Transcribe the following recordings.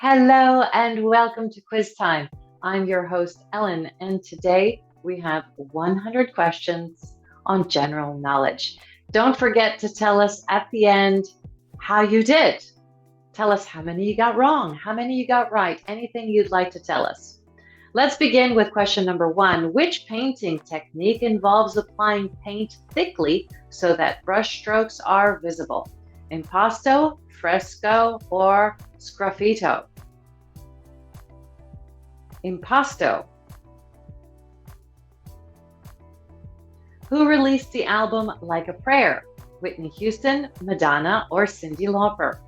Hello and welcome to Quiz Time. I'm your host, Ellen, and today we have 100 questions on general knowledge. Don't forget to tell us at the end how you did. Tell us how many you got wrong, how many you got right, anything you'd like to tell us. Let's begin with question number one. Which painting technique involves applying paint thickly so that brush strokes are visible? Impasto, fresco, or sgraffito? Impasto. Who released the album Like a Prayer? Whitney Houston, Madonna, or Cyndi Lauper?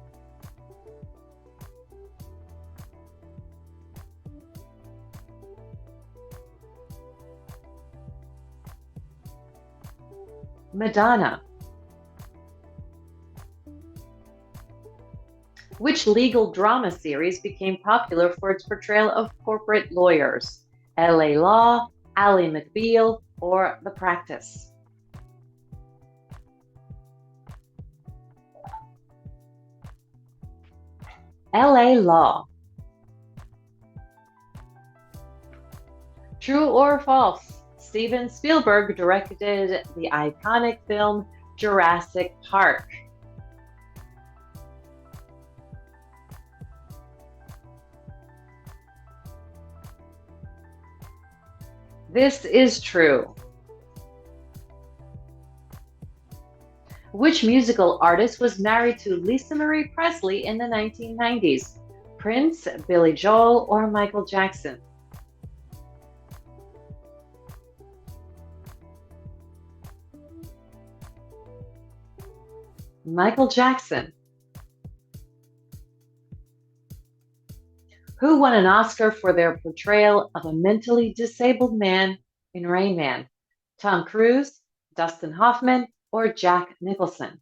Madonna. Which legal drama series became popular for its portrayal of corporate lawyers? LA Law, Ally McBeal, or The Practice? LA Law. True or false? Steven Spielberg directed the iconic film Jurassic Park. This is true. Which musical artist was married to Lisa Marie Presley in the 1990s? Prince, Billy Joel, or Michael Jackson? Michael Jackson. Who won an Oscar for their portrayal of a mentally disabled man in Rain Man? Tom Cruise, Dustin Hoffman, or Jack Nicholson?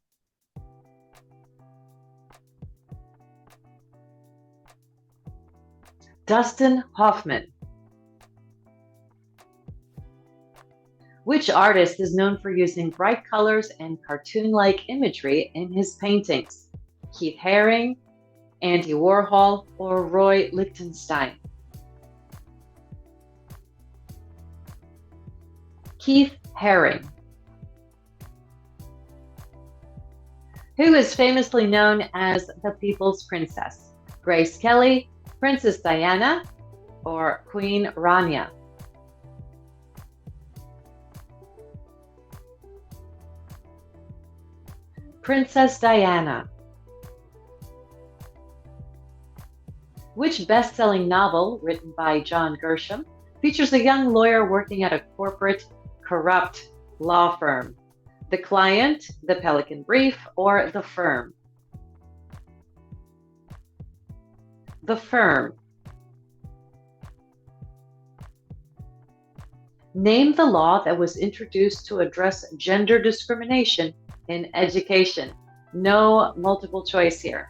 Dustin Hoffman. Which artist is known for using bright colors and cartoon-like imagery in his paintings? Keith Haring, Andy Warhol, or Roy Lichtenstein? Keith Haring. Who is famously known as the People's Princess? Grace Kelly, Princess Diana, or Queen Rania? Princess Diana. Which best-selling novel, written by John Grisham, features a young lawyer working at a corporate, corrupt law firm? The Client, The Pelican Brief, or The Firm? The Firm. Name the law that was introduced to address gender discrimination in education. No multiple choice here.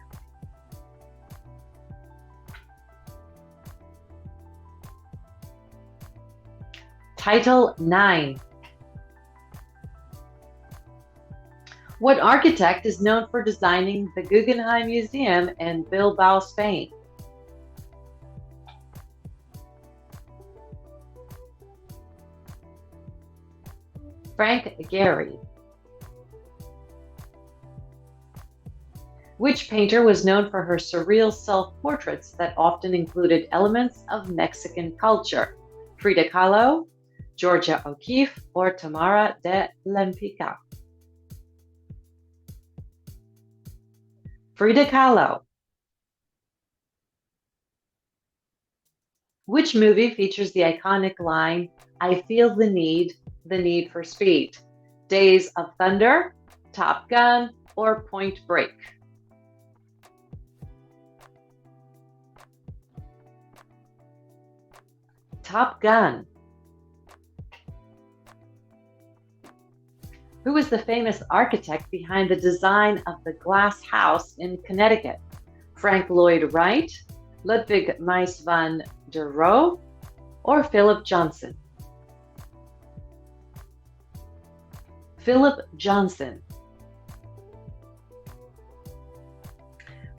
Title IX. What architect is known for designing the Guggenheim Museum in Bilbao, Spain? Frank Gehry. Which painter was known for her surreal self-portraits that often included elements of Mexican culture? Frida Kahlo, Georgia O'Keeffe, or Tamara de Lempicka? Frida Kahlo. Which movie features the iconic line, "I feel the need for speed"? Days of Thunder, Top Gun, or Point Break? Top Gun. Who is the famous architect behind the design of the Glass House in Connecticut? Frank Lloyd Wright, Ludwig Mies van der Rohe, or Philip Johnson? Philip Johnson.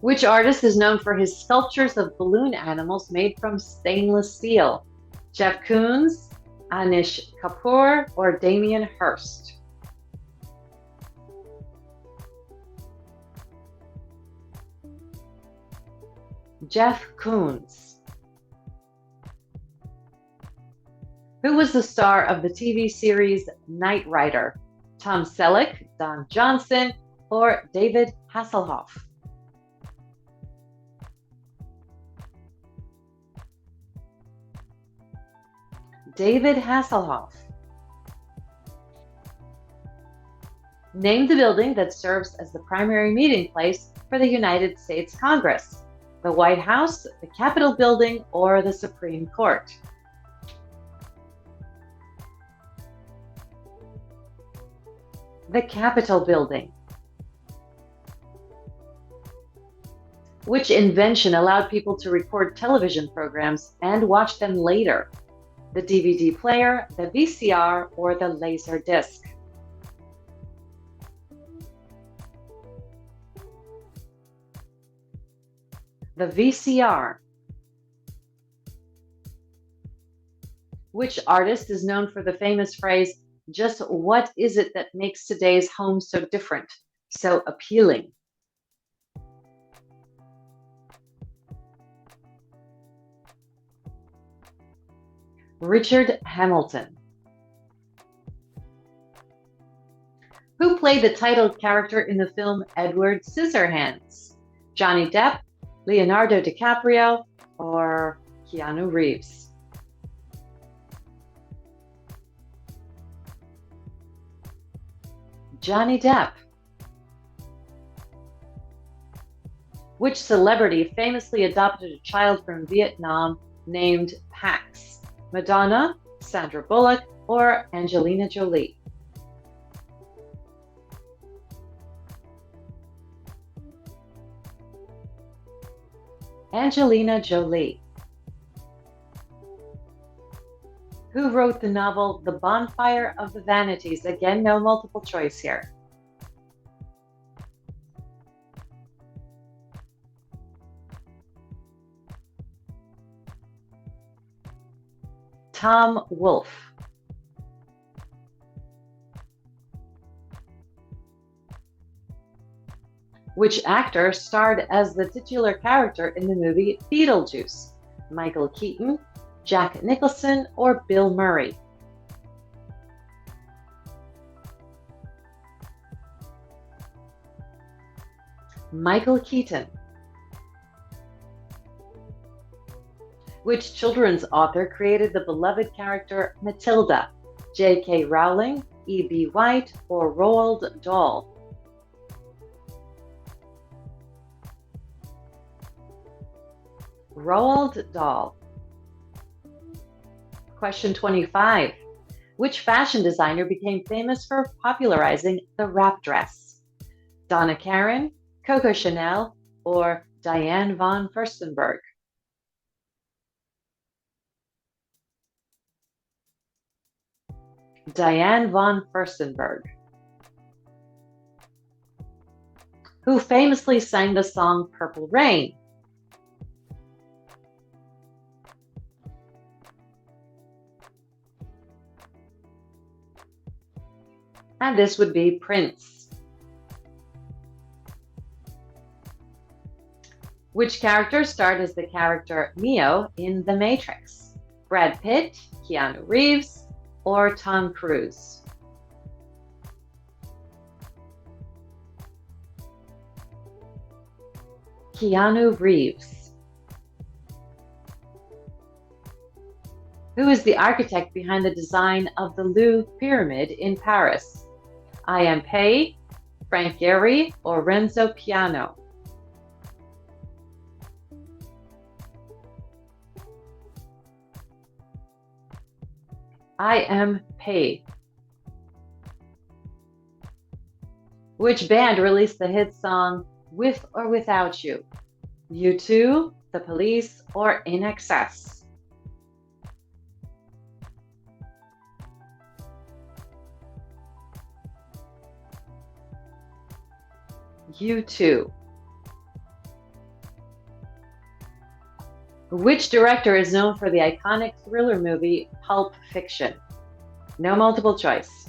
Which artist is known for his sculptures of balloon animals made from stainless steel? Jeff Koons, Anish Kapoor, or Damien Hirst? Jeff Koons. Who was the star of the TV series Knight Rider? Tom Selleck, Don Johnson, or David Hasselhoff? David Hasselhoff. Name the building that serves as the primary meeting place for the United States Congress. The White House, the Capitol Building, or the Supreme Court? The Capitol Building. Which invention allowed people to record television programs and watch them later? The DVD player, the VCR, or the laser disc? The VCR. Which artist is known for the famous phrase, "Just what is it that makes today's home so different, so appealing"? Richard Hamilton. Who played the title character in the film Edward Scissorhands? Johnny Depp, Leonardo DiCaprio, or Keanu Reeves? Johnny Depp. Which celebrity famously adopted a child from Vietnam named Pax? Madonna, Sandra Bullock, or Angelina Jolie? Angelina Jolie. Who wrote the novel The Bonfire of the Vanities? Again, no multiple choice here. Tom Wolfe. Which actor starred as the titular character in the movie Beetlejuice? Michael Keaton, Jack Nicholson, or Bill Murray? Michael Keaton. Which children's author created the beloved character Matilda? J.K. Rowling, E.B. White, or Roald Dahl? Roald Dahl. Question 25. Which fashion designer became famous for popularizing the wrap dress? Donna Karan, Coco Chanel, or Diane von Furstenberg? Diane von Furstenberg. Who famously sang the song Purple Rain? And this would be Prince. Which character starred as the character Neo in The Matrix? Brad Pitt, Keanu Reeves, or Tom Cruise? Keanu Reeves. Who is the architect behind the design of the Louvre Pyramid in Paris? I.M. Pei, Frank Gehry, or Renzo Piano? I.M. Pei. Which band released the hit song With or Without You? U2, The Police, or In Excess? U2. Which director is known for the iconic thriller movie Pulp Fiction? No multiple choice.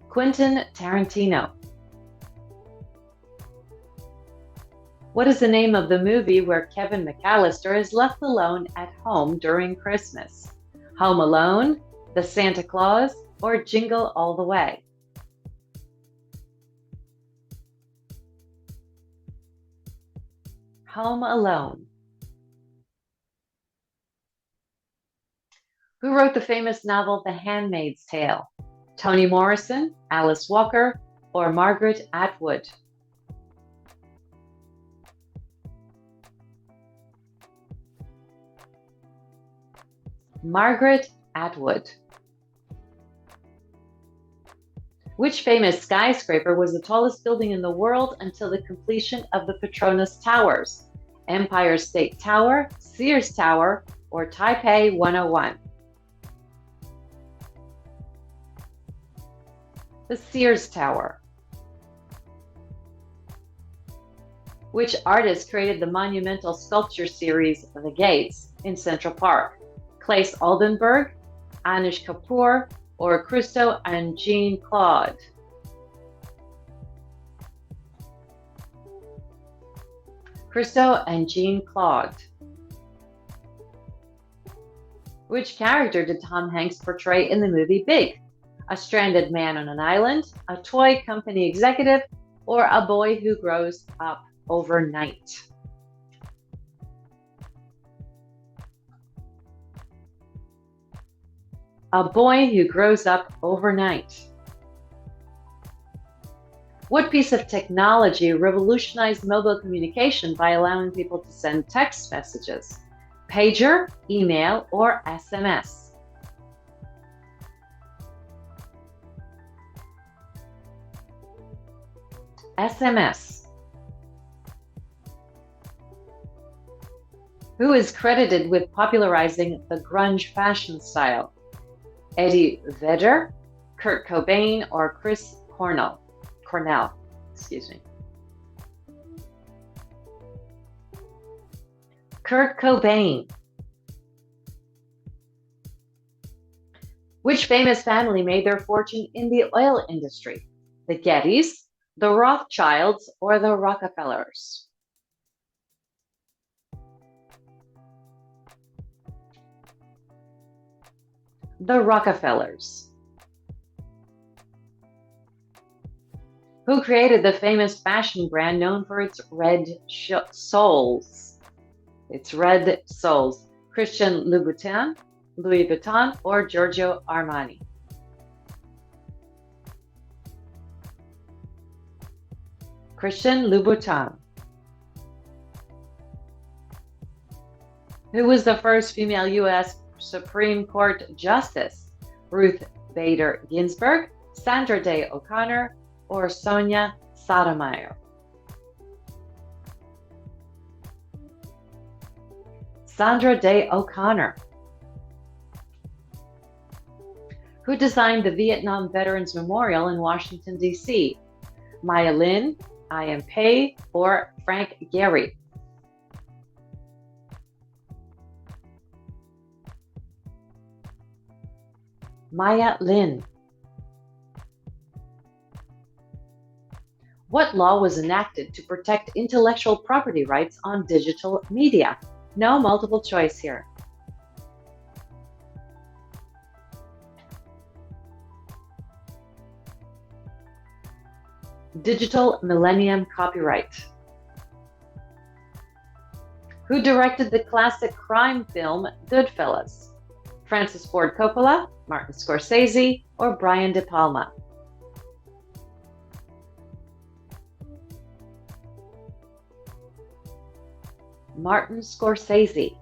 Quentin Tarantino. What is the name of the movie where Kevin McAllister is left alone at home during Christmas? Home Alone, The Santa Claus, or Jingle All the Way? Home Alone. Who wrote the famous novel The Handmaid's Tale? Toni Morrison, Alice Walker, or Margaret Atwood? Margaret Atwood. Which famous skyscraper was the tallest building in the world until the completion of the Petronas Towers? Empire State Tower, Sears Tower, or Taipei 101? The Sears Tower. Which artist created the monumental sculpture series The Gates in Central Park? Claes Oldenburg, Anish Kapoor, or Christo and Jean Claude? Christo and Jean Claude. Which character did Tom Hanks portray in the movie Big? A stranded man on an island, a toy company executive, or a boy who grows up overnight? A boy who grows up overnight. What piece of technology revolutionized mobile communication by allowing people to send text messages? Pager, email, or SMS? SMS. Who is credited with popularizing the grunge fashion style? Eddie Vedder, Kurt Cobain, or Chris Cornell? Excuse me. Kurt Cobain. Which famous family made their fortune in the oil industry? The Gettys, the Rothschilds, or the Rockefellers? The Rockefellers. Who created the famous fashion brand known for its red soles? Its red soles. Christian Louboutin, Louis Vuitton, or Giorgio Armani? Christian Louboutin. Who was the first female U.S. Supreme Court Justice? Ruth Bader Ginsburg, Sandra Day O'Connor, or Sonia Sotomayor? Sandra Day O'Connor. Who designed the Vietnam Veterans Memorial in Washington, D.C.? Maya Lin, I.M. Pei, or Frank Gehry? Maya Lin. What law was enacted to protect intellectual property rights on digital media? No multiple choice here. Digital Millennium Copyright. Who directed the classic crime film Goodfellas? Francis Ford Coppola, Martin Scorsese, or Brian De Palma? Martin Scorsese.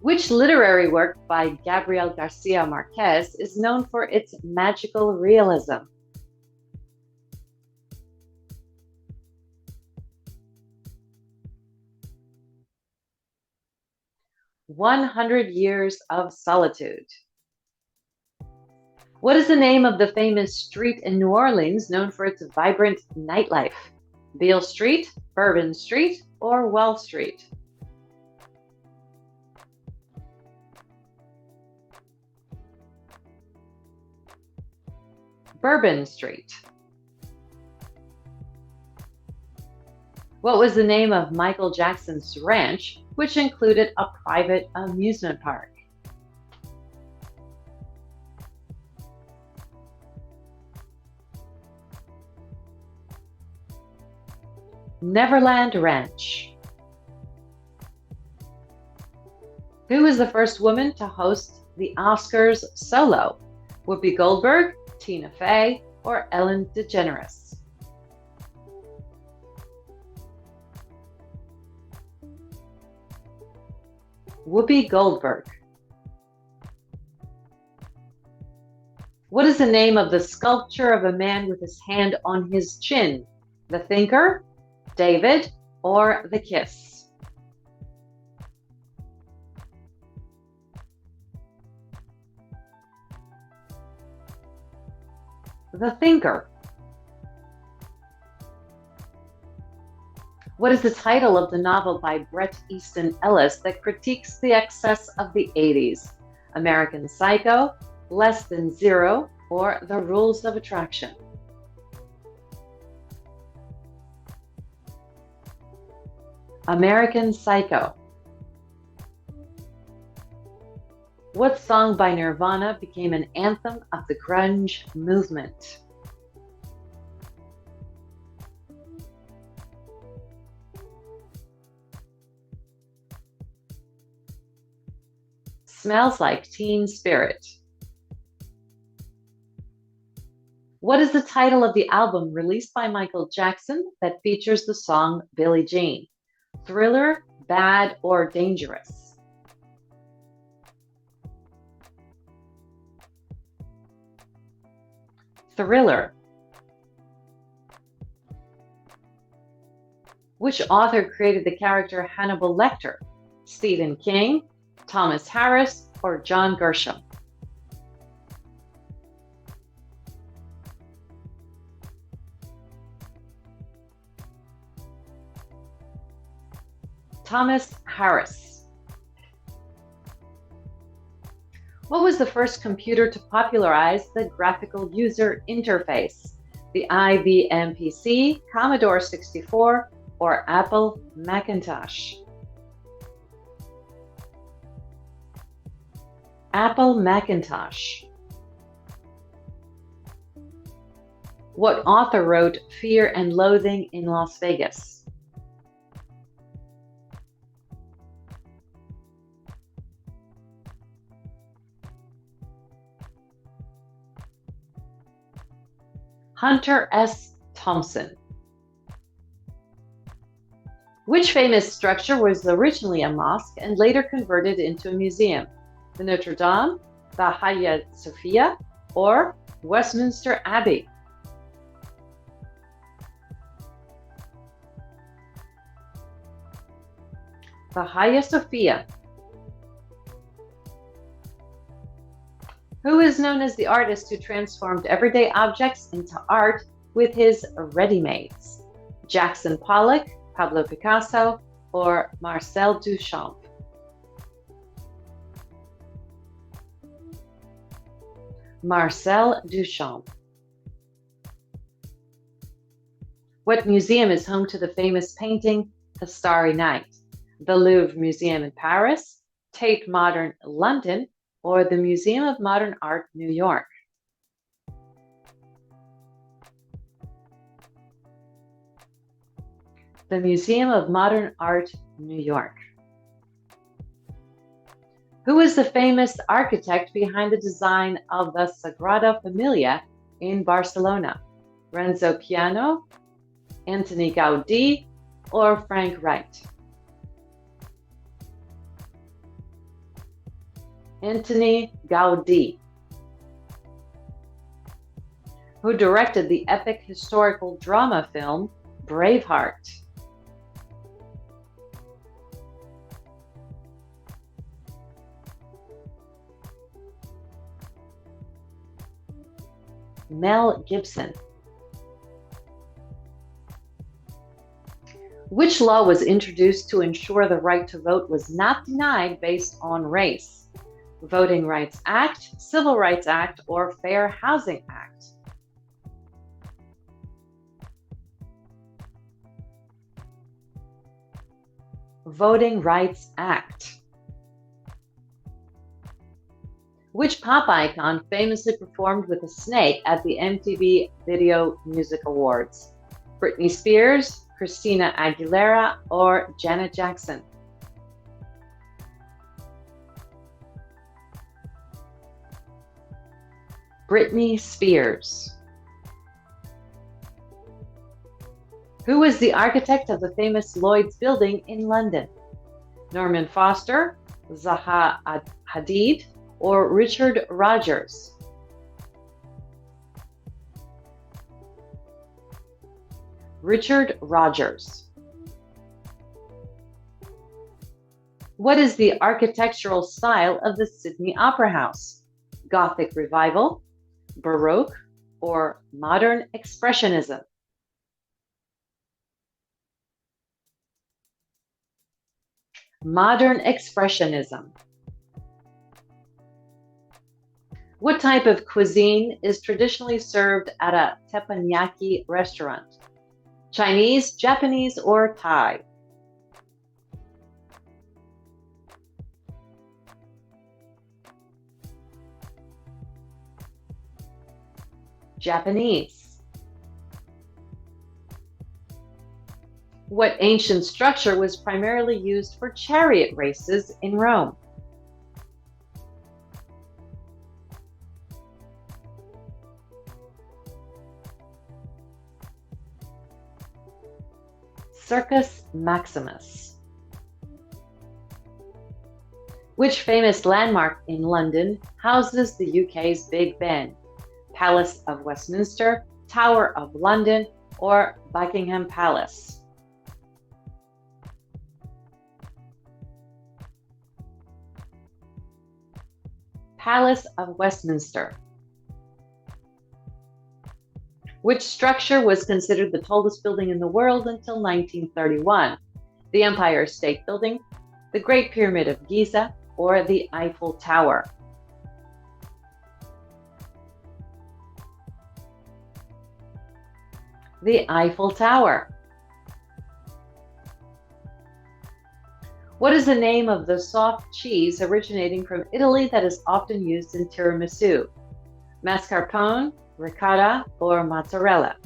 Which literary work by Gabriel Garcia Marquez is known for its magical realism? 100 Years of Solitude. What is the name of the famous street in New Orleans known for its vibrant nightlife? Beale Street, Bourbon Street, or Wall Street? Bourbon Street. What was the name of Michael Jackson's ranch, which included a private amusement park? Neverland Ranch. Who was the first woman to host the Oscars solo? Whoopi Goldberg, Tina Fey, or Ellen DeGeneres? Whoopi Goldberg. What is the name of the sculpture of a man with his hand on his chin? The Thinker, David, or The Kiss? The Thinker. What is the title of the novel by Bret Easton Ellis that critiques the excess of the 80s? American Psycho, Less Than Zero, or The Rules of Attraction? American Psycho. What song by Nirvana became an anthem of the grunge movement? Smells Like Teen Spirit. What is the title of the album released by Michael Jackson that features the song Billie Jean? Thriller, Bad, or Dangerous? Thriller. Which author created the character Hannibal Lecter? Stephen King, Thomas Harris, or John Grisham? Thomas Harris. What was the first computer to popularize the graphical user interface? The IBM PC, Commodore 64, or Apple Macintosh? Apple Macintosh. What author wrote Fear and Loathing in Las Vegas? Hunter S. Thompson. Which famous structure was originally a mosque and later converted into a museum? The Notre Dame, the Hagia Sophia, or Westminster Abbey? The Hagia Sophia. Who is known as the artist who transformed everyday objects into art with his ready-mades? Jackson Pollock, Pablo Picasso, or Marcel Duchamp? Marcel Duchamp. What museum is home to the famous painting, The Starry Night? The Louvre Museum in Paris, Tate Modern London, or the Museum of Modern Art, New York? The Museum of Modern Art, New York. Who is the famous architect behind the design of the Sagrada Familia in Barcelona? Renzo Piano, Antoni Gaudí, or Frank Wright? Antoni Gaudí. Who directed the epic historical drama film Braveheart? Mel Gibson. Which law was introduced to ensure the right to vote was not denied based on race? Voting Rights Act, Civil Rights Act, or Fair Housing Act? Voting Rights Act. Which pop icon famously performed with a snake at the MTV Video Music Awards? Britney Spears, Christina Aguilera, or Janet Jackson? Britney Spears. Who was the architect of the famous Lloyd's building in London? Norman Foster, Zaha Hadid, or Richard Rogers? Richard Rogers. What is the architectural style of the Sydney Opera House? Gothic Revival, Baroque, or Modern Expressionism? Modern Expressionism. What type of cuisine is traditionally served at a teppanyaki restaurant? Chinese, Japanese, or Thai? Japanese. What ancient structure was primarily used for chariot races in Rome? Circus Maximus. Which famous landmark in London houses the UK's Big Ben? Palace of Westminster, Tower of London, or Buckingham Palace? Palace of Westminster. Which structure was considered the tallest building in the world until 1931? The Empire State Building, the Great Pyramid of Giza, or the Eiffel Tower? The Eiffel Tower. What is the name of the soft cheese originating from Italy that is often used in tiramisu? Mascarpone, ricotta, or mozzarella?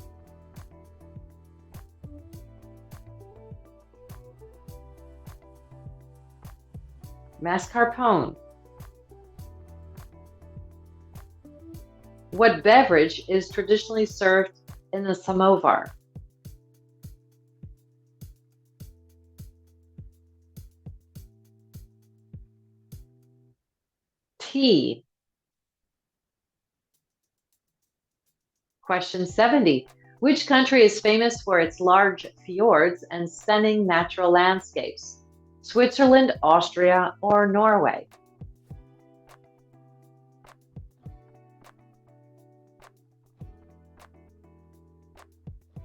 Mascarpone. What beverage is traditionally served in the samovar? Tea. Question 70. Which country is famous for its large fjords and stunning natural landscapes? Switzerland, Austria, or Norway?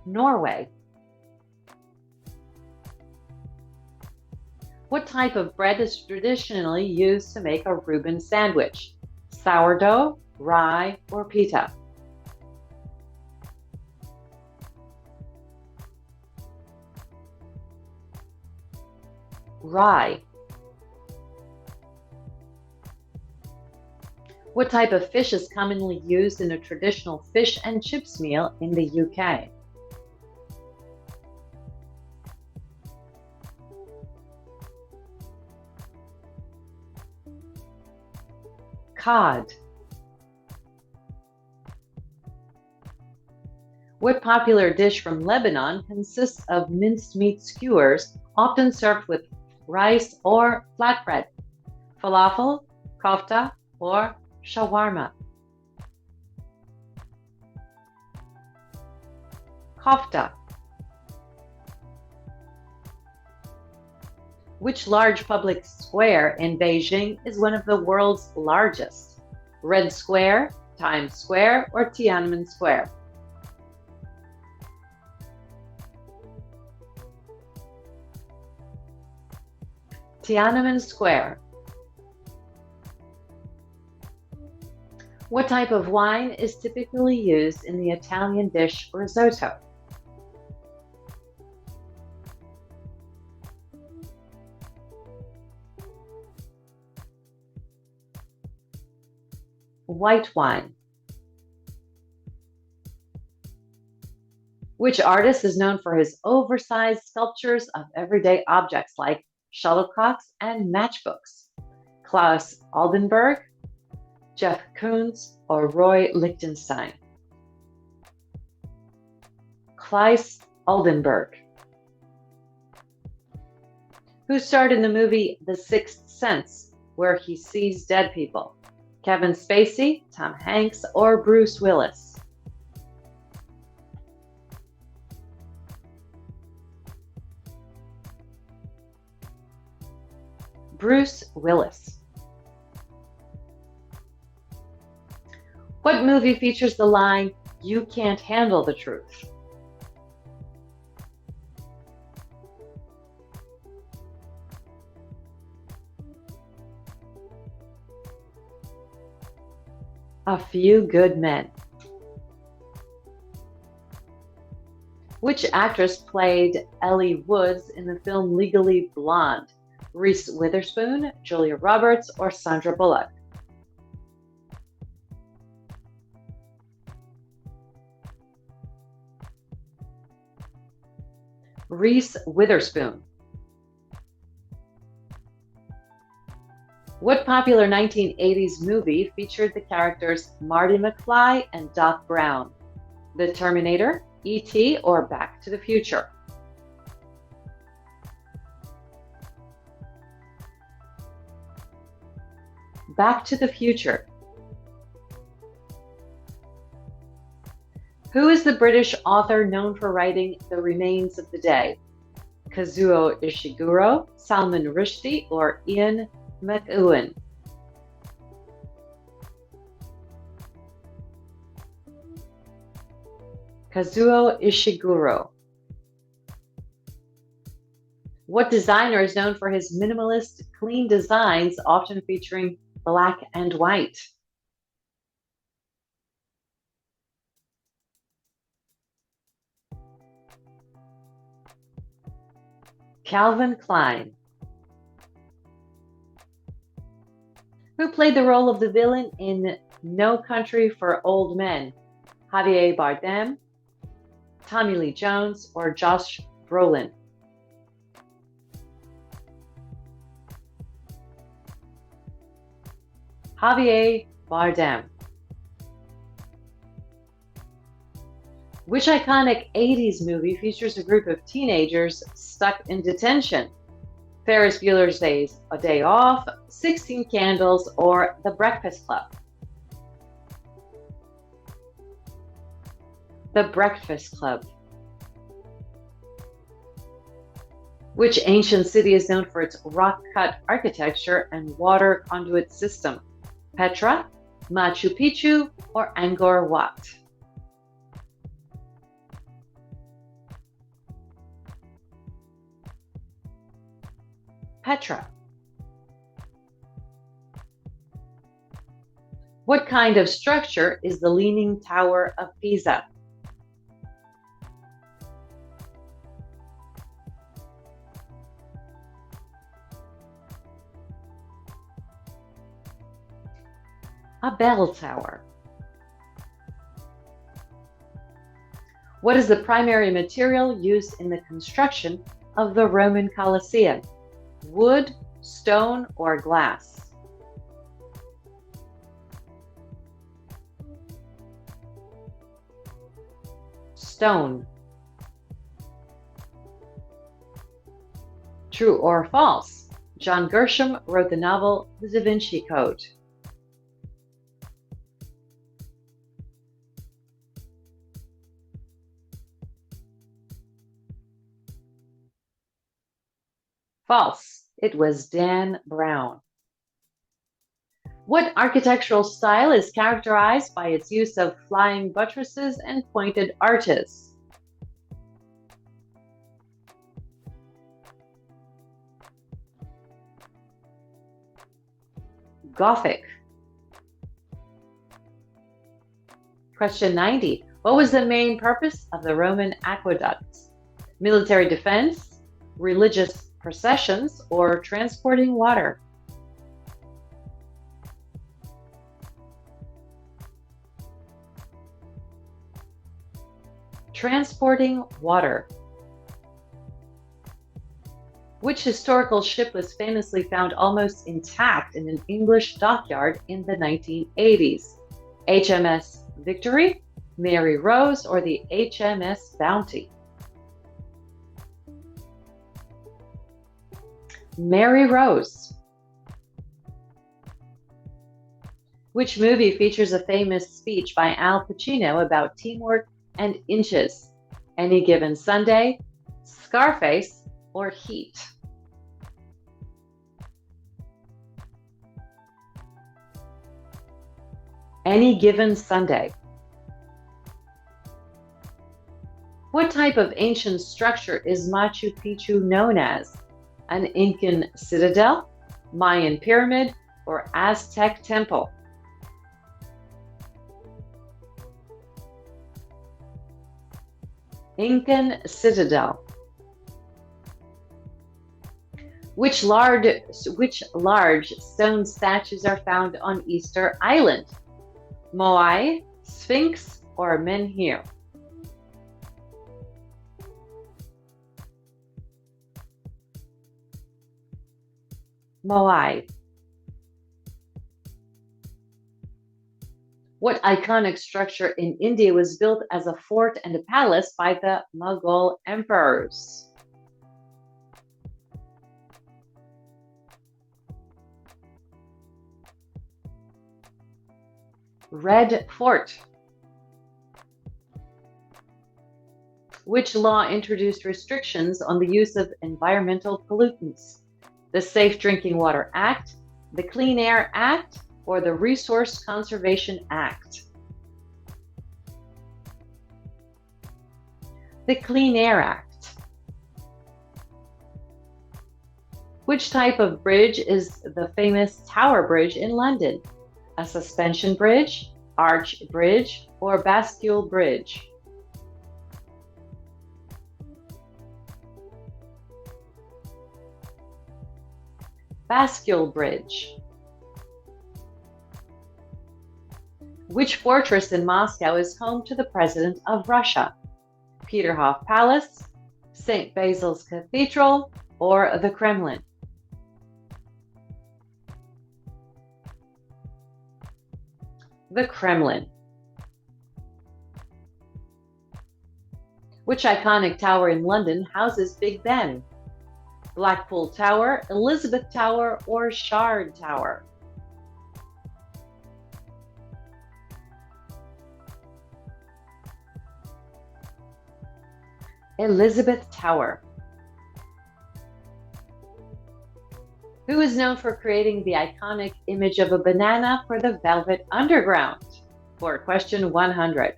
Norway. What type of bread is traditionally used to make a Reuben sandwich? Sourdough, rye, or pita? Rye. What type of fish is commonly used in a traditional fish and chips meal in the UK? Cod. What popular dish from Lebanon consists of minced meat skewers, often served with rice or flatbread? Falafel, kofta, or shawarma? Kofta. Which large public square in Beijing is one of the world's largest? Red Square, Times Square or Tiananmen Square? Tiananmen Square. What type of wine is typically used in the Italian dish risotto? White wine. Which artist is known for his oversized sculptures of everyday objects like shuttlecocks and matchbooks? Klaus Oldenburg, Jeff Koons, or Roy Lichtenstein? Klaus Oldenburg. Who starred in the movie The Sixth Sense, where he sees dead people? Kevin Spacey, Tom Hanks, or Bruce Willis? Bruce Willis. What movie features the line, "You can't handle the truth"? A Few Good Men. Which actress played Ellie Woods in the film Legally Blonde? Reese Witherspoon, Julia Roberts, or Sandra Bullock? Reese Witherspoon. What popular 1980s movie featured the characters Marty McFly and Doc Brown? The Terminator, E.T., or Back to the Future? Back to the Future. Who is the British author known for writing The Remains of the Day? Kazuo Ishiguro, Salman Rushdie, or Ian McEwan? Kazuo Ishiguro. What designer is known for his minimalist, clean designs, often featuring black and white? Calvin Klein. Who played the role of the villain in No Country for Old Men? Javier Bardem, Tommy Lee Jones, or Josh Brolin? Javier Bardem. Which iconic 80s movie features a group of teenagers stuck in detention? Ferris Bueller's A Day Off, 16 Candles, or The Breakfast Club? The Breakfast Club. Which ancient city is known for its rock-cut architecture and water conduit system? Petra, Machu Picchu, or Angkor Wat? Petra. What kind of structure is the Leaning Tower of Pisa? A bell tower. What is the primary material used in the construction of the Roman Colosseum? Wood, stone, or glass? Stone. True or false? John Grisham wrote the novel The Da Vinci Code. False. It was Dan Brown. What architectural style is characterized by its use of flying buttresses and pointed arches? Gothic. Question 90. What was the main purpose of the Roman aqueducts? Military defense, religious processions, or transporting water? Transporting water. Which historical ship was famously found almost intact in an English dockyard in the 1980s? HMS Victory, Mary Rose, or the HMS Bounty? Mary Rose. Which movie features a famous speech by Al Pacino about teamwork and inches? Any Given Sunday, Scarface, or Heat? Any Given Sunday. What type of ancient structure is Machu Picchu known as? An Incan citadel, Mayan pyramid, or Aztec temple? Incan citadel. Which large stone statues are found on Easter Island? Moai, Sphinx, or Menhir? Moai. What iconic structure in India was built as a fort and a palace by the Mughal emperors? Red Fort. Which law introduced restrictions on the use of environmental pollutants? The Safe Drinking Water Act, the Clean Air Act, or the Resource Conservation Act? The Clean Air Act. Which type of bridge is the famous Tower Bridge in London? A suspension bridge, arch bridge, or bascule bridge? Bascule bridge. Which fortress in Moscow is home to the President of Russia? Peterhof Palace, St. Basil's Cathedral, or the Kremlin? The Kremlin. Which iconic tower in London houses Big Ben? Blackpool Tower, Elizabeth Tower, or Shard Tower? Elizabeth Tower. Who is known for creating the iconic image of a banana for the Velvet Underground? For question 100.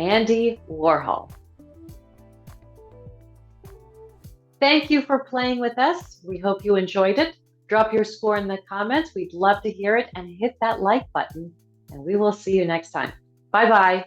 Andy Warhol. Thank you for playing with us. We hope you enjoyed it. Drop your score in the comments. We'd love to hear it, and hit that like button. And we will see you next time. Bye-bye.